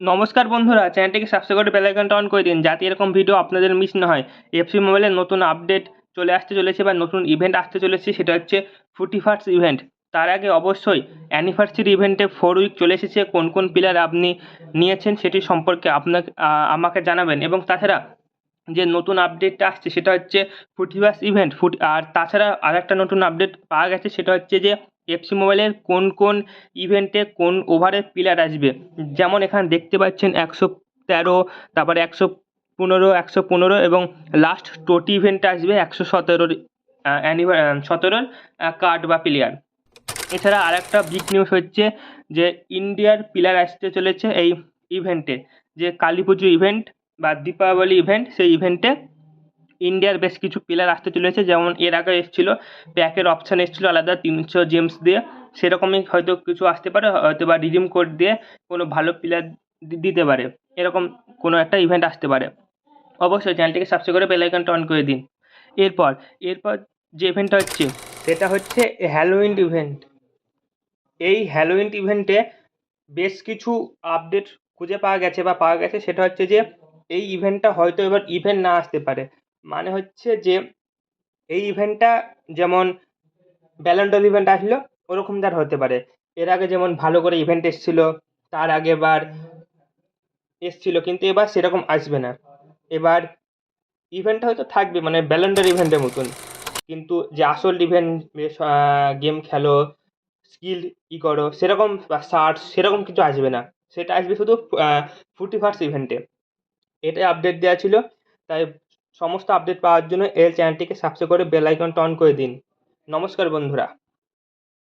নমস্কার বন্ধুরা, চ্যানেলটিকে সাবস্ক্রাইব করে বেল আইকনটা অন করে দিন যাতে এরকম ভিডিও আপনাদের মিস না হয়। এফসি মোবাইলের নতুন আপডেট চলে আসতে চলেছে বা নতুন ইভেন্ট আসতে চলেছে, সেটা হচ্ছে 41st ইভেন্ট। তার আগে অবশ্যই অ্যানিভার্সারি ইভেন্টে 4 উইক চলে এসেছে, কোন কোন প্লেয়ার আপনি নিয়েছেন সেটি সম্পর্কে আমাকে জানাবেন। এবং তাছাড়া যে নতুন আপডেটটা আসছে সেটা হচ্ছে 41st ইভেন্ট আর তাছাড়া আরেকটা নতুন আপডেট পাওয়া গেছে, সেটা হচ্ছে যে এফসি মোবাইলের কোন কোন ইভেন্টে কোন ওভারের প্লেয়ার আসবে। যেমন এখানে দেখতে পাচ্ছেন 113, তারপরে 115, 115 এবং লাস্ট টোটি ইভেন্টে আসবে 117 17 কার্ড বা প্লেয়ার। এছাড়া আরেকটা বিগ নিউজ হচ্ছে যে ইন্ডিয়ার প্লেয়ার আসতে চলেছে এই ইভেন্টে, যে কালী পুজো ইভেন্ট বা দীপাবলি ইভেন্ট, সেই ইভেন্টে ইন্ডিয়ার বেশ কিছু প্লেয়ার আসতে চলেছে। যেমন এর আগে এসেছিল প্যাকের অপশান এসেছিল আলাদা 300 জেমস দিয়ে, সেরকমই হয়তো কিছু আসতে পারে, হয়তো বা রিডিম কোড দিয়ে কোনো ভালো প্লেয়ার দিতে পারে। এরকম কোনো একটা ইভেন্ট আসতে পারে। অবশ্যই চ্যানেলটিকে সাবস্ক্রাইব করে বেল আইকনটা অন করে দিন। এরপর এরপর যে ইভেন্টটা হচ্ছে সেটা হচ্ছে হ্যালোউইন ইভেন্ট। এই হ্যালোউইন ইভেন্টে বেশ কিছু আপডেট খুঁজে পাওয়া গেছে, সেটা হচ্ছে যে এই ইভেন্টটা হয়তো এবার ইভেন্ট না আসতে পারে। মানে হচ্ছে যে এই ইভেন্টটা যেমন ব্যালন্ডর ইভেন্ট আসলো ওরকম তার হতে পারে। এর আগে যেমন ভালো করে ইভেন্ট এসেছিল, তার আগেবার এসেছিল, কিন্তু এবার সেরকম আসবে না। এবার ইভেন্টটা হয়তো থাকবে মানে ব্যালন্ডর ইভেন্টের মতন, কিন্তু যে আসল ইভেন্ট গেম খেলো, স্কিল করো সেরকম বা সার্চ সেরকম কিছু আসবে না। সেটা আসবে শুধু 41st ইভেন্টে। এটাই আপডেট দেওয়া ছিল। তাই সমস্ত আপডেট পাওয়ার জন্য এই চ্যানেলটিকে সাবস্ক্রাইব করে বেল আইকনটা অন করে দিন। নমস্কার বন্ধুরা।